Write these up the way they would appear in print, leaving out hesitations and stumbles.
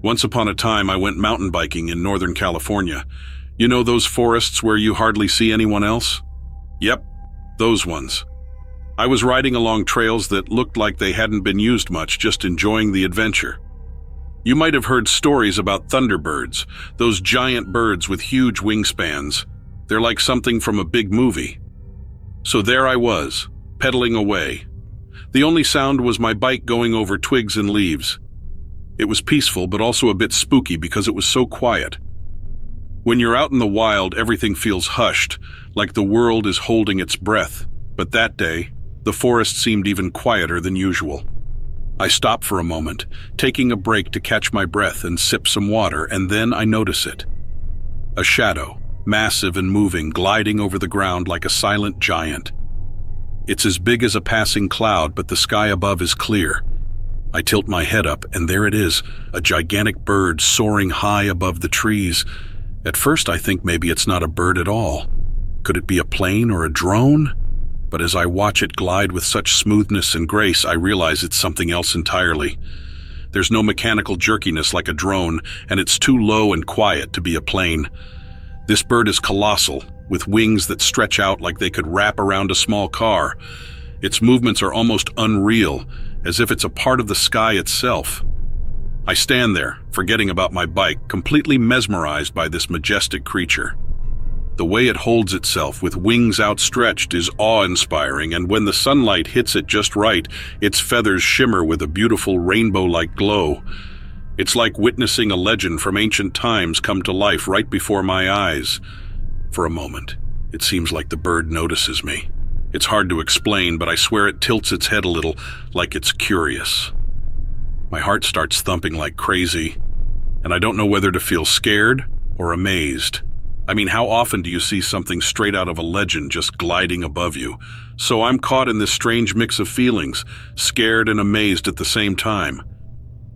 Once upon a time, I went mountain biking in Northern California. You know those forests where you hardly see anyone else? Yep, those ones. I was riding along trails that looked like they hadn't been used much, just enjoying the adventure. You might have heard stories about thunderbirds, those giant birds with huge wingspans. They're like something from a big movie. So there I was, pedaling away. The only sound was my bike going over twigs and leaves. It was peaceful, but also a bit spooky because it was so quiet. When you're out in the wild, everything feels hushed, like the world is holding its breath. But that day, the forest seemed even quieter than usual. I stop for a moment, taking a break to catch my breath and sip some water, and then I notice it. A shadow, massive and moving, gliding over the ground like a silent giant. It's as big as a passing cloud, but the sky above is clear. I tilt my head up, and there it is, a gigantic bird soaring high above the trees. At first I think maybe it's not a bird at all. Could it be a plane or a drone? But as I watch it glide with such smoothness and grace, I realize it's something else entirely. There's no mechanical jerkiness like a drone, and it's too low and quiet to be a plane. This bird is colossal, with wings that stretch out like they could wrap around a small car. Its movements are almost unreal, as if it's a part of the sky itself. I stand there, forgetting about my bike, completely mesmerized by this majestic creature. The way it holds itself with wings outstretched is awe-inspiring, and when the sunlight hits it just right, its feathers shimmer with a beautiful rainbow-like glow. It's like witnessing a legend from ancient times come to life right before my eyes. For a moment, it seems like the bird notices me. It's hard to explain, but I swear it tilts its head a little, like it's curious. My heart starts thumping like crazy, and I don't know whether to feel scared or amazed. I mean, how often do you see something straight out of a legend just gliding above you? So I'm caught in this strange mix of feelings, scared and amazed at the same time.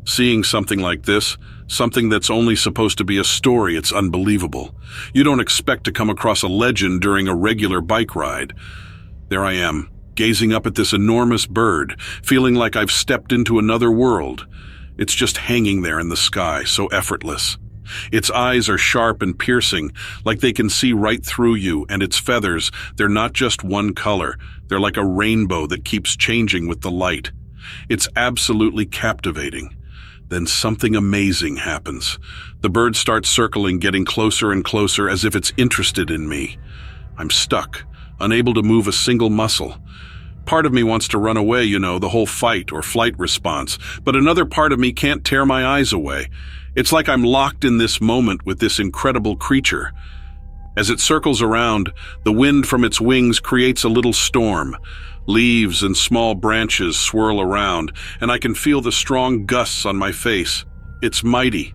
Seeing something like this, something that's only supposed to be a story, it's unbelievable. You don't expect to come across a legend during a regular bike ride. There I am, gazing up at this enormous bird, feeling like I've stepped into another world. It's just hanging there in the sky, so effortless. Its eyes are sharp and piercing, like they can see right through you, and its feathers, they're not just one color. They're like a rainbow that keeps changing with the light. It's absolutely captivating. Then something amazing happens. The bird starts circling, getting closer and closer as if it's interested in me. I'm stuck, unable to move a single muscle. Part of me wants to run away, the whole fight or flight response, but another part of me can't tear my eyes away. It's like I'm locked in this moment with this incredible creature. As it circles around, the wind from its wings creates a little storm. Leaves and small branches swirl around, and I can feel the strong gusts on my face. It's mighty.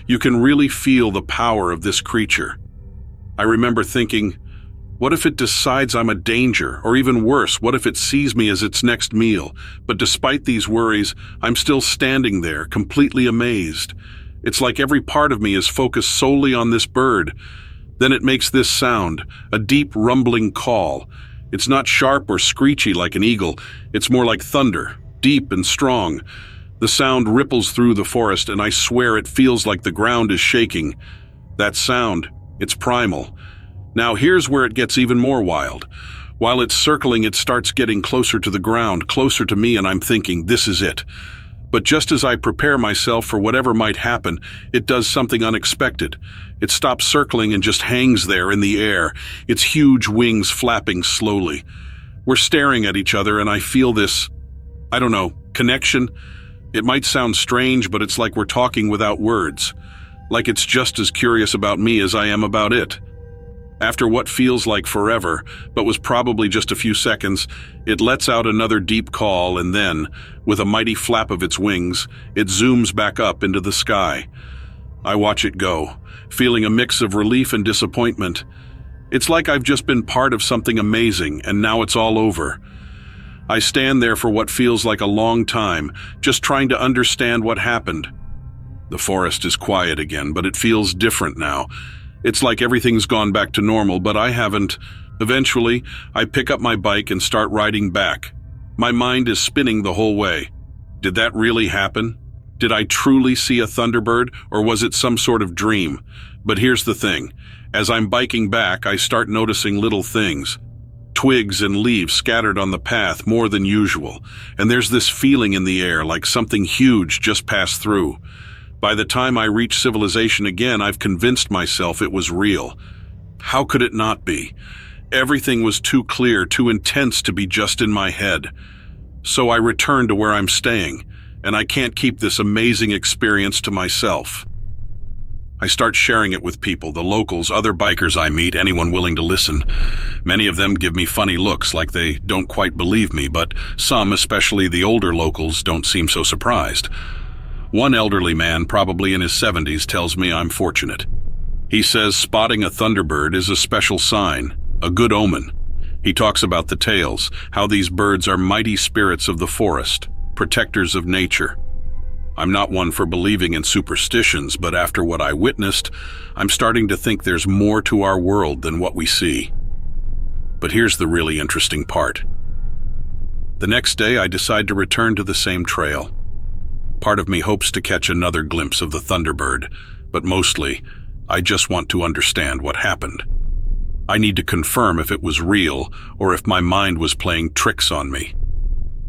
You can really feel the power of this creature. I remember thinking, what if it decides I'm a danger? Or even worse, what if it sees me as its next meal? But despite these worries, I'm still standing there, completely amazed. It's like every part of me is focused solely on this bird. Then it makes this sound, a deep rumbling call. It's not sharp or screechy like an eagle. It's more like thunder, deep and strong. The sound ripples through the forest, and I swear it feels like the ground is shaking. That sound, it's primal. Now here's where it gets even more wild. While it's circling, it starts getting closer to the ground, closer to me, and I'm thinking, this is it. But just as I prepare myself for whatever might happen, it does something unexpected. It stops circling and just hangs there in the air, its huge wings flapping slowly. We're staring at each other, and I feel this, connection. It might sound strange, but it's like we're talking without words. Like it's just as curious about me as I am about it. After what feels like forever, but was probably just a few seconds, it lets out another deep call, and then, with a mighty flap of its wings, it zooms back up into the sky. I watch it go, feeling a mix of relief and disappointment. It's like I've just been part of something amazing, and now it's all over. I stand there for what feels like a long time, just trying to understand what happened. The forest is quiet again, but it feels different now. It's like everything's gone back to normal, but I haven't. Eventually, I pick up my bike and start riding back. My mind is spinning the whole way. Did that really happen? Did I truly see a thunderbird, or was it some sort of dream? But here's the thing. As I'm biking back, I start noticing little things. Twigs and leaves scattered on the path more than usual, and there's this feeling in the air like something huge just passed through. By the time I reach civilization again, I've convinced myself it was real. How could it not be? Everything was too clear, too intense to be just in my head. So I return to where I'm staying, and I can't keep this amazing experience to myself. I start sharing it with people, the locals, other bikers I meet, anyone willing to listen. Many of them give me funny looks like they don't quite believe me, but some, especially the older locals, don't seem so surprised. One elderly man, probably in his 70s, tells me I'm fortunate. He says spotting a thunderbird is a special sign, a good omen. He talks about the tales, how these birds are mighty spirits of the forest, protectors of nature. I'm not one for believing in superstitions, but after what I witnessed, I'm starting to think there's more to our world than what we see. But here's the really interesting part. The next day, I decide to return to the same trail. Part of me hopes to catch another glimpse of the thunderbird, but mostly, I just want to understand what happened. I need to confirm if it was real or if my mind was playing tricks on me.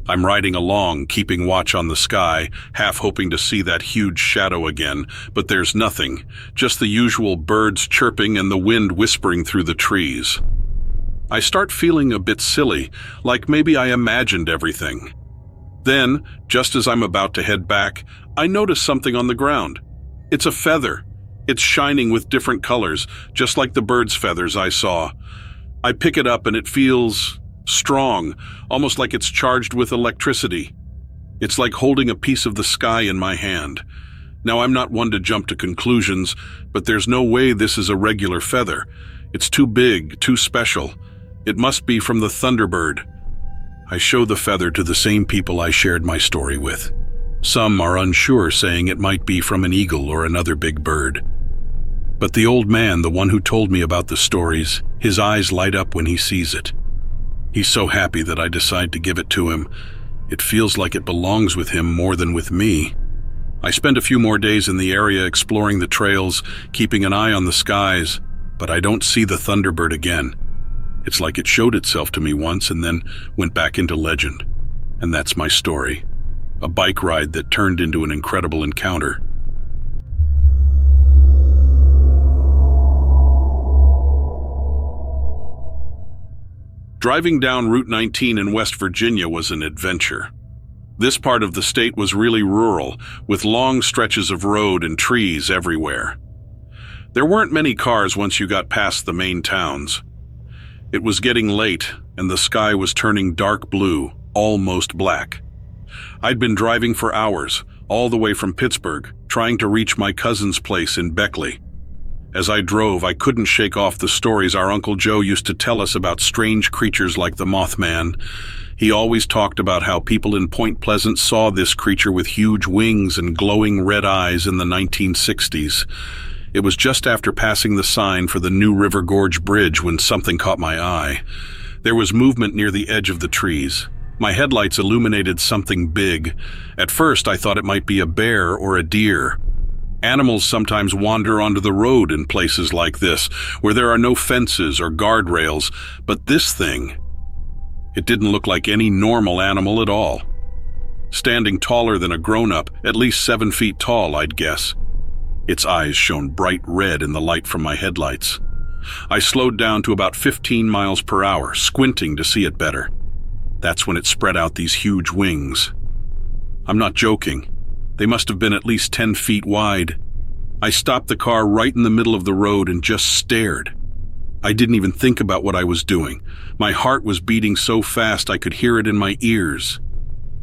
I'm riding along, keeping watch on the sky, half hoping to see that huge shadow again, but there's nothing, just the usual birds chirping and the wind whispering through the trees. I start feeling a bit silly, like maybe I imagined everything. Then, just as I'm about to head back, I notice something on the ground. It's a feather. It's shining with different colors, just like the bird's feathers I saw. I pick it up and it feels strong, almost like it's charged with electricity. It's like holding a piece of the sky in my hand. Now, I'm not one to jump to conclusions, but there's no way this is a regular feather. It's too big, too special. It must be from the thunderbird. I show the feather to the same people I shared my story with. Some are unsure, saying it might be from an eagle or another big bird. But the old man, the one who told me about the stories, his eyes light up when he sees it. He's so happy that I decide to give it to him. It feels like it belongs with him more than with me. I spend a few more days in the area exploring the trails, keeping an eye on the skies, but I don't see the thunderbird again. It's like it showed itself to me once and then went back into legend. And that's my story. A bike ride that turned into an incredible encounter. Driving down Route 19 in West Virginia was an adventure. This part of the state was really rural, with long stretches of road and trees everywhere. There weren't many cars once you got past the main towns. It was getting late, and the sky was turning dark blue, almost black. I'd been driving for hours, all the way from Pittsburgh, trying to reach my cousin's place in Beckley. As I drove, I couldn't shake off the stories our Uncle Joe used to tell us about strange creatures like the Mothman. He always talked about how people in Point Pleasant saw this creature with huge wings and glowing red eyes in the 1960s. It was just after passing the sign for the New River Gorge Bridge when something caught my eye. There was movement near the edge of the trees. My headlights illuminated something big. At first, I thought it might be a bear or a deer. Animals sometimes wander onto the road in places like this, where there are no fences or guardrails, but this thing, it didn't look like any normal animal at all. Standing taller than a grown-up, at least 7 feet tall, I'd guess. Its eyes shone bright red in the light from my headlights. I slowed down to about 15 miles per hour, squinting to see it better. That's when it spread out these huge wings. I'm not joking. They must have been at least 10 feet wide. I stopped the car right in the middle of the road and just stared. I didn't even think about what I was doing. My heart was beating so fast I could hear it in my ears.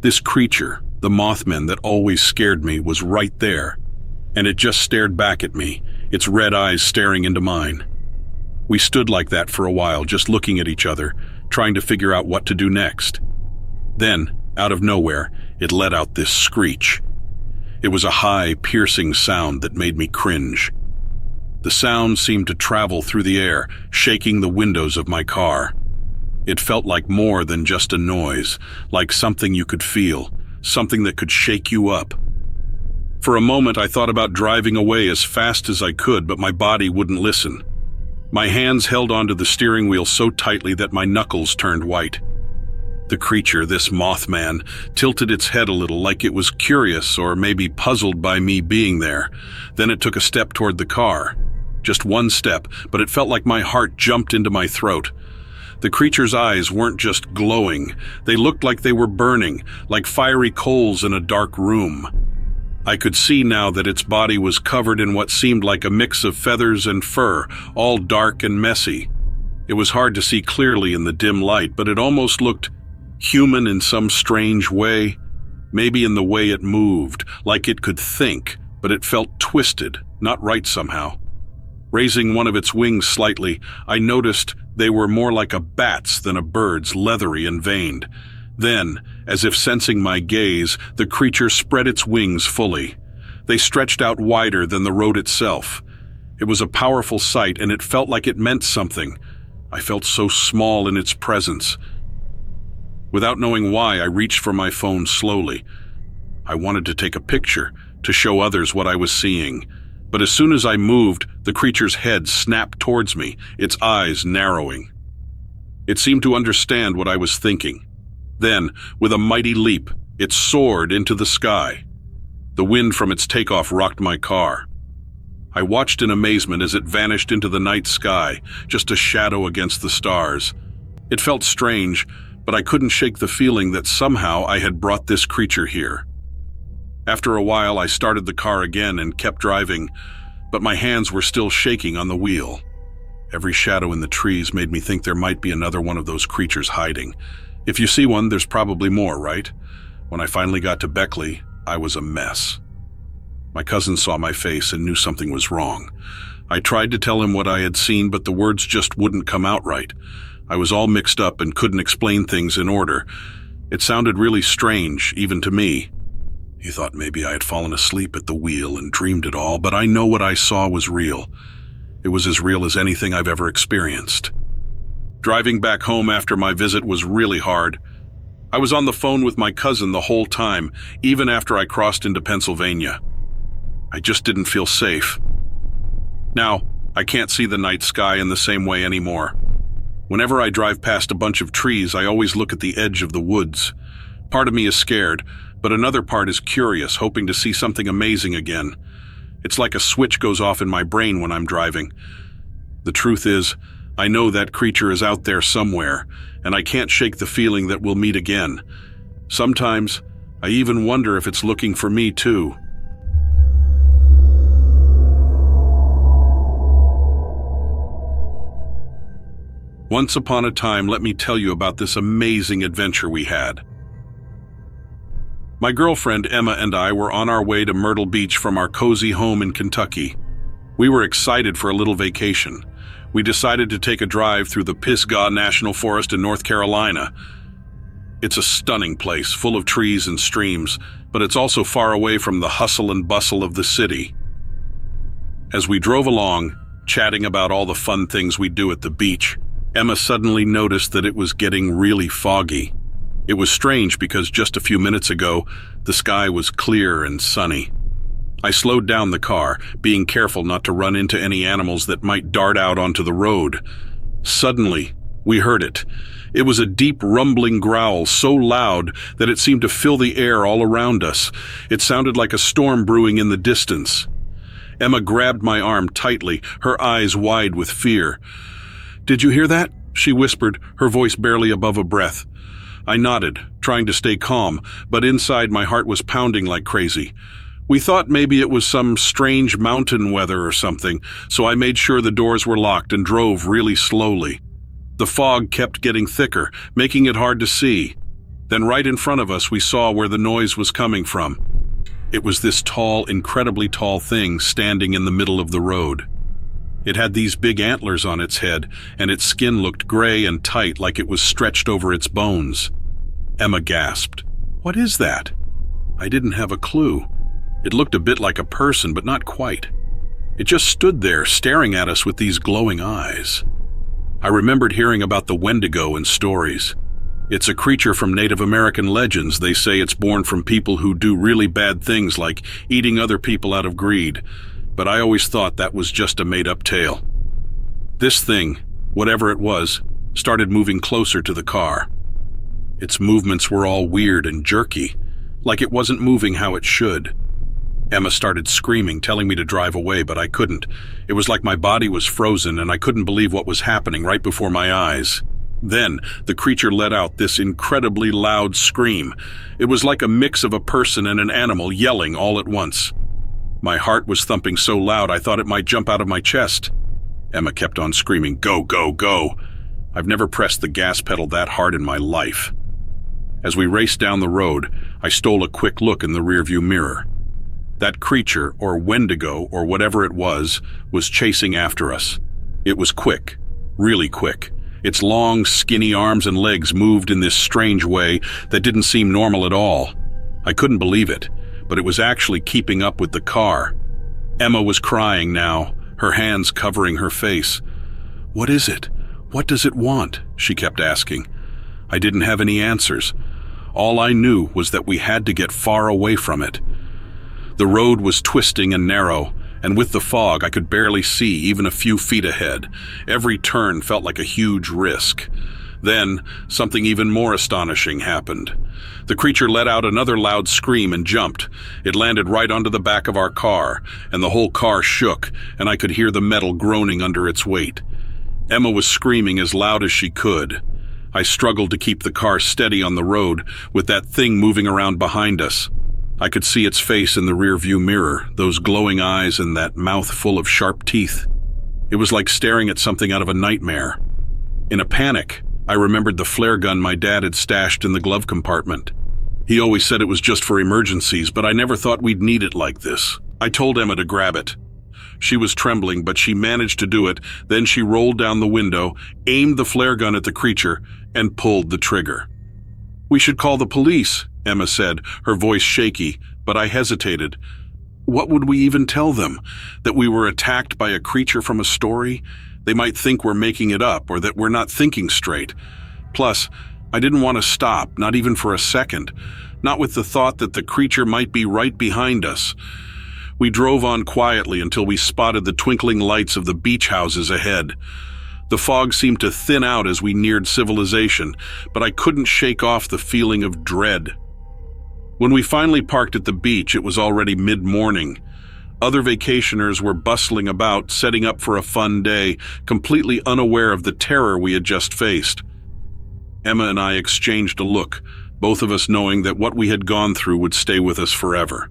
This creature, the Mothman that always scared me, was right there, and it just stared back at me, its red eyes staring into mine. We stood like that for a while, just looking at each other, trying to figure out what to do next. Then, out of nowhere, it let out this screech. It was a high, piercing sound that made me cringe. The sound seemed to travel through the air, shaking the windows of my car. It felt like more than just a noise, like something you could feel, something that could shake you up. For a moment, I thought about driving away as fast as I could, but my body wouldn't listen. My hands held onto the steering wheel so tightly that my knuckles turned white. The creature, this Mothman, tilted its head a little, like it was curious or maybe puzzled by me being there. Then it took a step toward the car. Just one step, but it felt like my heart jumped into my throat. The creature's eyes weren't just glowing. They looked like they were burning, like fiery coals in a dark room. I could see now that its body was covered in what seemed like a mix of feathers and fur, all dark and messy. It was hard to see clearly in the dim light, but it almost looked human in some strange way, maybe in the way it moved, like it could think, but it felt twisted, not right somehow. Raising one of its wings slightly, I noticed they were more like a bat's than a bird's, leathery and veined. Then, as if sensing my gaze, the creature spread its wings fully. They stretched out wider than the road itself. It was a powerful sight, and it felt like it meant something. I felt so small in its presence. Without knowing why, I reached for my phone slowly. I wanted to take a picture, to show others what I was seeing. But as soon as I moved, the creature's head snapped towards me, its eyes narrowing. It seemed to understand what I was thinking. Then, with a mighty leap, it soared into the sky. The wind from its takeoff rocked my car. I watched in amazement as it vanished into the night sky, just a shadow against the stars. It felt strange, but I couldn't shake the feeling that somehow I had brought this creature here. After a while, I started the car again and kept driving, but my hands were still shaking on the wheel. Every shadow in the trees made me think there might be another one of those creatures hiding. If you see one, there's probably more, right? When I finally got to Beckley, I was a mess. My cousin saw my face and knew something was wrong. I tried to tell him what I had seen, but the words just wouldn't come out right. I was all mixed up and couldn't explain things in order. It sounded really strange, even to me. He thought maybe I had fallen asleep at the wheel and dreamed it all, but I know what I saw was real. It was as real as anything I've ever experienced. Driving back home after my visit was really hard. I was on the phone with my cousin the whole time, even after I crossed into Pennsylvania. I just didn't feel safe. Now, I can't see the night sky in the same way anymore. Whenever I drive past a bunch of trees, I always look at the edge of the woods. Part of me is scared, but another part is curious, hoping to see something amazing again. It's like a switch goes off in my brain when I'm driving. The truth is, I know that creature is out there somewhere, and I can't shake the feeling that we'll meet again. Sometimes, I even wonder if it's looking for me too. Once upon a time, let me tell you about this amazing adventure we had. My girlfriend Emma and I were on our way to Myrtle Beach from our cozy home in Kentucky. We were excited for a little vacation. We decided to take a drive through the Pisgah National Forest in North Carolina. It's a stunning place, full of trees and streams, but it's also far away from the hustle and bustle of the city. As we drove along, chatting about all the fun things we do at the beach, Emma suddenly noticed that it was getting really foggy. It was strange because just a few minutes ago, the sky was clear and sunny. I slowed down the car, being careful not to run into any animals that might dart out onto the road. Suddenly, we heard it. It was a deep rumbling growl so loud that it seemed to fill the air all around us. It sounded like a storm brewing in the distance. Emma grabbed my arm tightly, her eyes wide with fear. "Did you hear that?" she whispered, her voice barely above a breath. I nodded, trying to stay calm, but inside my heart was pounding like crazy. We thought maybe it was some strange mountain weather or something, so I made sure the doors were locked and drove really slowly. The fog kept getting thicker, making it hard to see. Then right in front of us, we saw where the noise was coming from. It was this tall, incredibly tall thing standing in the middle of the road. It had these big antlers on its head, and its skin looked gray and tight like it was stretched over its bones. Emma gasped. "What is that?" I didn't have a clue. It looked a bit like a person, but not quite. It just stood there, staring at us with these glowing eyes. I remembered hearing about the Wendigo in stories. It's a creature from Native American legends. They say it's born from people who do really bad things like eating other people out of greed, but I always thought that was just a made-up tale. This thing, whatever it was, started moving closer to the car. Its movements were all weird and jerky, like it wasn't moving how it should. Emma started screaming, telling me to drive away, but I couldn't. It was like my body was frozen and I couldn't believe what was happening right before my eyes. Then, the creature let out this incredibly loud scream. It was like a mix of a person and an animal yelling all at once. My heart was thumping so loud I thought it might jump out of my chest. Emma kept on screaming, "Go, go, go." I've never pressed the gas pedal that hard in my life. As we raced down the road, I stole a quick look in the rearview mirror. That creature, or Wendigo, or whatever it was chasing after us. It was quick, really quick. Its long, skinny arms and legs moved in this strange way that didn't seem normal at all. I couldn't believe it, but it was actually keeping up with the car. Emma was crying now, her hands covering her face. "What is it? What does it want?" she kept asking. I didn't have any answers. All I knew was that we had to get far away from it. The road was twisting and narrow, and with the fog I could barely see even a few feet ahead. Every turn felt like a huge risk. Then, something even more astonishing happened. The creature let out another loud scream and jumped. It landed right onto the back of our car, and the whole car shook, and I could hear the metal groaning under its weight. Emma was screaming as loud as she could. I struggled to keep the car steady on the road, with that thing moving around behind us. I could see its face in the rearview mirror, those glowing eyes and that mouth full of sharp teeth. It was like staring at something out of a nightmare. In a panic, I remembered the flare gun my dad had stashed in the glove compartment. He always said it was just for emergencies, but I never thought we'd need it like this. I told Emma to grab it. She was trembling, but she managed to do it. Then she rolled down the window, aimed the flare gun at the creature, and pulled the trigger. "We should call the police," Emma said, her voice shaky, but I hesitated. What would we even tell them? That we were attacked by a creature from a story? They might think we're making it up, or that we're not thinking straight. Plus, I didn't want to stop, not even for a second, not with the thought that the creature might be right behind us. We drove on quietly until we spotted the twinkling lights of the beach houses ahead. The fog seemed to thin out as we neared civilization, but I couldn't shake off the feeling of dread. When we finally parked at the beach, it was already mid-morning. Other vacationers were bustling about, setting up for a fun day, completely unaware of the terror we had just faced. Emma and I exchanged a look, both of us knowing that what we had gone through would stay with us forever.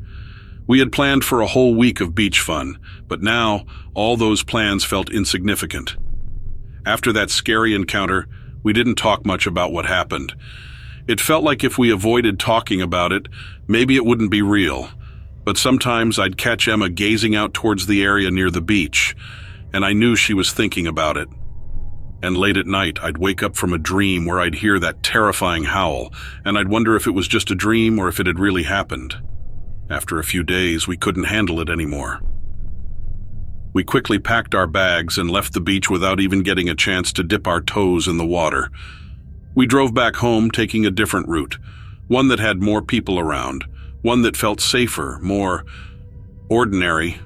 We had planned for a whole week of beach fun, but now all those plans felt insignificant. After that scary encounter, we didn't talk much about what happened. It felt like if we avoided talking about it, maybe it wouldn't be real. But sometimes I'd catch Emma gazing out towards the area near the beach, and I knew she was thinking about it. And late at night, I'd wake up from a dream where I'd hear that terrifying howl, and I'd wonder if it was just a dream or if it had really happened. After a few days, we couldn't handle it anymore. We quickly packed our bags and left the beach without even getting a chance to dip our toes in the water. We drove back home, taking a different route, one that had more people around, one that felt safer, more ordinary.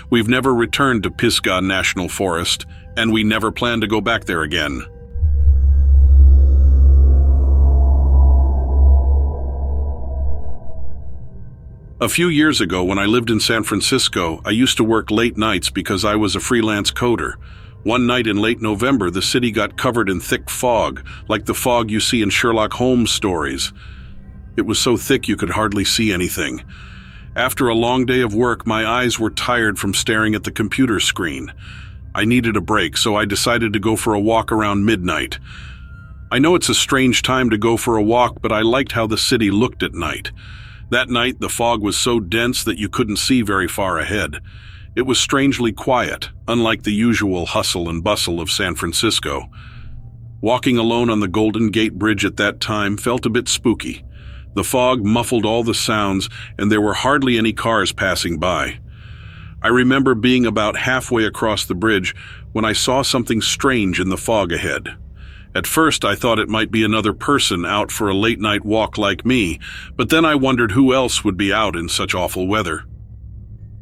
We've never returned to Pisgah National Forest, and we never plan to go back there again. A few years ago, when I lived in San Francisco, I used to work late nights because I was a freelance coder. One night in late November, the city got covered in thick fog, like the fog you see in Sherlock Holmes stories. It was so thick you could hardly see anything. After a long day of work, my eyes were tired from staring at the computer screen. I needed a break, so I decided to go for a walk around midnight. I know it's a strange time to go for a walk, but I liked how the city looked at night. That night, the fog was so dense that you couldn't see very far ahead. It was strangely quiet, unlike the usual hustle and bustle of San Francisco. Walking alone on the Golden Gate Bridge at that time felt a bit spooky. The fog muffled all the sounds, and there were hardly any cars passing by. I remember being about halfway across the bridge when I saw something strange in the fog ahead. At first, I thought it might be another person out for a late-night walk like me, but then I wondered who else would be out in such awful weather.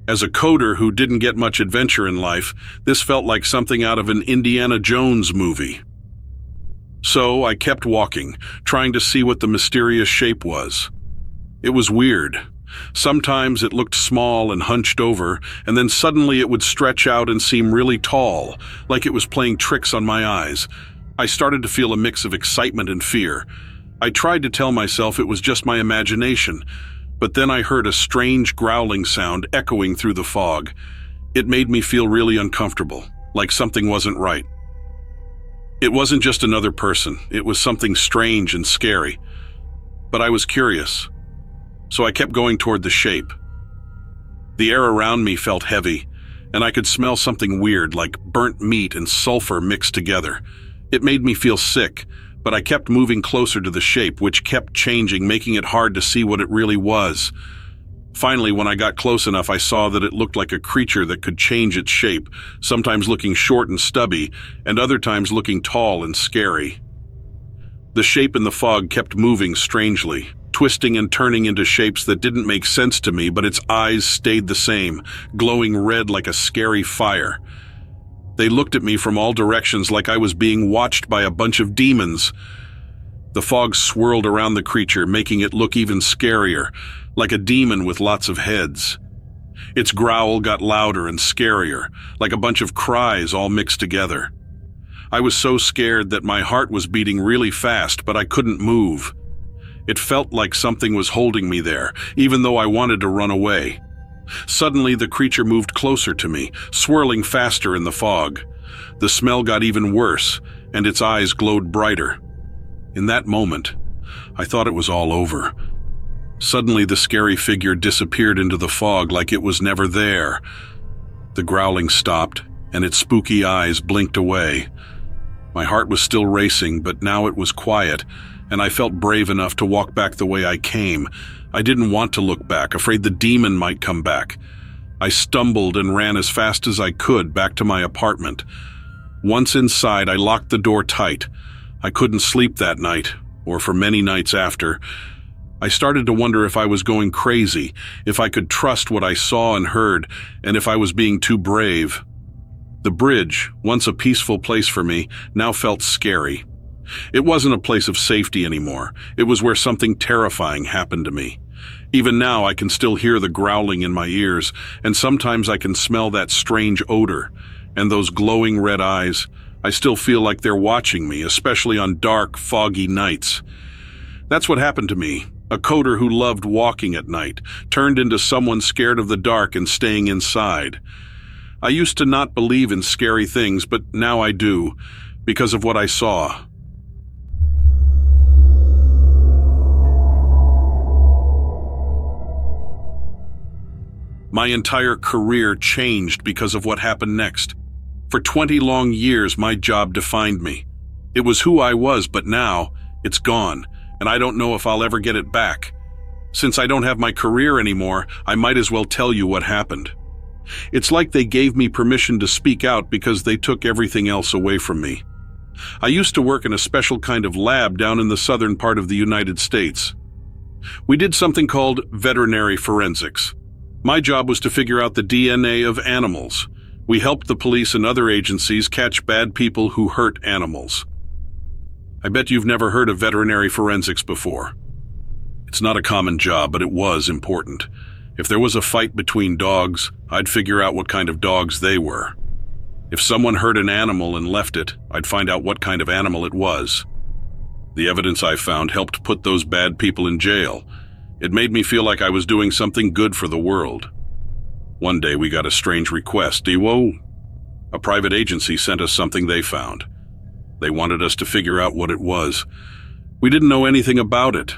As a coder who didn't get much adventure in life, this felt like something out of an Indiana Jones movie. So I kept walking, trying to see what the mysterious shape was. It was weird. Sometimes it looked small and hunched over, and then suddenly it would stretch out and seem really tall, like it was playing tricks on my eyes. I started to feel a mix of excitement and fear. I tried to tell myself it was just my imagination, but then I heard a strange growling sound echoing through the fog. It made me feel really uncomfortable, like something wasn't right. It wasn't just another person, it was something strange and scary. But I was curious, so I kept going toward the shape. The air around me felt heavy, and I could smell something weird, like burnt meat and sulfur mixed together. It made me feel sick, but I kept moving closer to the shape, which kept changing, making it hard to see what it really was. Finally, when I got close enough, I saw that it looked like a creature that could change its shape, sometimes looking short and stubby, and other times looking tall and scary. The shape in the fog kept moving strangely, twisting and turning into shapes that didn't make sense to me, but its eyes stayed the same, glowing red like a scary fire. They looked at me from all directions like I was being watched by a bunch of demons. The fog swirled around the creature, making it look even scarier, like a demon with lots of heads. Its growl got louder and scarier, like a bunch of cries all mixed together. I was so scared that my heart was beating really fast, but I couldn't move. It felt like something was holding me there, even though I wanted to run away. Suddenly, the creature moved closer to me, swirling faster in the fog. The smell got even worse, and its eyes glowed brighter. In that moment, I thought it was all over. Suddenly, the scary figure disappeared into the fog like it was never there. The growling stopped, and its spooky eyes blinked away. My heart was still racing, but now it was quiet, and I felt brave enough to walk back the way I came. I didn't want to look back, afraid the demon might come back. I stumbled and ran as fast as I could back to my apartment. Once inside, I locked the door tight. I couldn't sleep that night, or for many nights after. I started to wonder if I was going crazy, if I could trust what I saw and heard, and if I was being too brave. The bridge, once a peaceful place for me, now felt scary. It wasn't a place of safety anymore. It was where something terrifying happened to me. Even now, I can still hear the growling in my ears, and sometimes I can smell that strange odor. And those glowing red eyes, I still feel like they're watching me, especially on dark, foggy nights. That's what happened to me. A coder who loved walking at night turned into someone scared of the dark and staying inside. I used to not believe in scary things, but now I do, because of what I saw. My entire career changed because of what happened next. For 20 long years, my job defined me. It was who I was, but now it's gone, and I don't know if I'll ever get it back. Since I don't have my career anymore, I might as well tell you what happened. It's like they gave me permission to speak out because they took everything else away from me. I used to work in a special kind of lab down in the southern part of the United States. We did something called veterinary forensics. My job was to figure out the DNA of animals. We helped the police and other agencies catch bad people who hurt animals. I bet you've never heard of veterinary forensics before. It's not a common job, but it was important. If there was a fight between dogs, I'd figure out what kind of dogs they were. If someone hurt an animal and left it, I'd find out what kind of animal it was. The evidence I found helped put those bad people in jail. It made me feel like I was doing something good for the world. One day we got a strange request. A private agency sent us something they found. They wanted us to figure out what it was. We didn't know anything about it.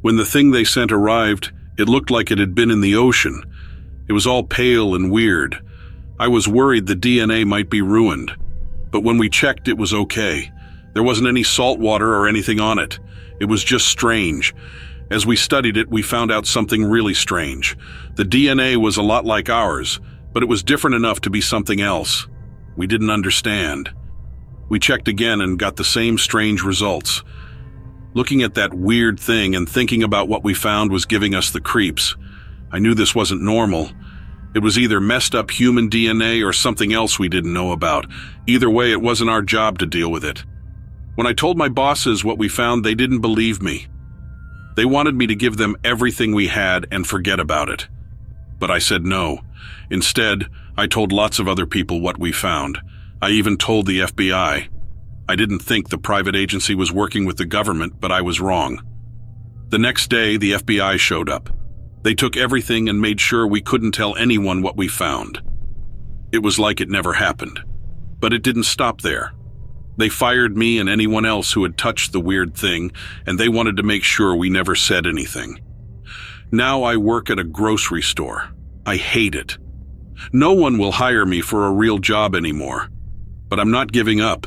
When the thing they sent arrived, it looked like it had been in the ocean. It was all pale and weird. I was worried the DNA might be ruined. But when we checked, it was okay. There wasn't any salt water or anything on it. It was just strange. As we studied it, we found out something really strange. The DNA was a lot like ours, but it was different enough to be something else. We didn't understand. We checked again and got the same strange results. Looking at that weird thing and thinking about what we found was giving us the creeps. I knew this wasn't normal. It was either messed up human DNA or something else we didn't know about. Either way, it wasn't our job to deal with it. When I told my bosses what we found, they didn't believe me. They wanted me to give them everything we had and forget about it. But I said no. Instead, I told lots of other people what we found. I even told the FBI. I didn't think the private agency was working with the government, but I was wrong. The next day, the FBI showed up. They took everything and made sure we couldn't tell anyone what we found. It was like it never happened. But it didn't stop there. They fired me and anyone else who had touched the weird thing, and they wanted to make sure we never said anything. Now I work at a grocery store. I hate it. No one will hire me for a real job anymore. But I'm not giving up.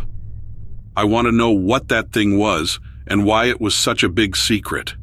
I want to know what that thing was and why it was such a big secret.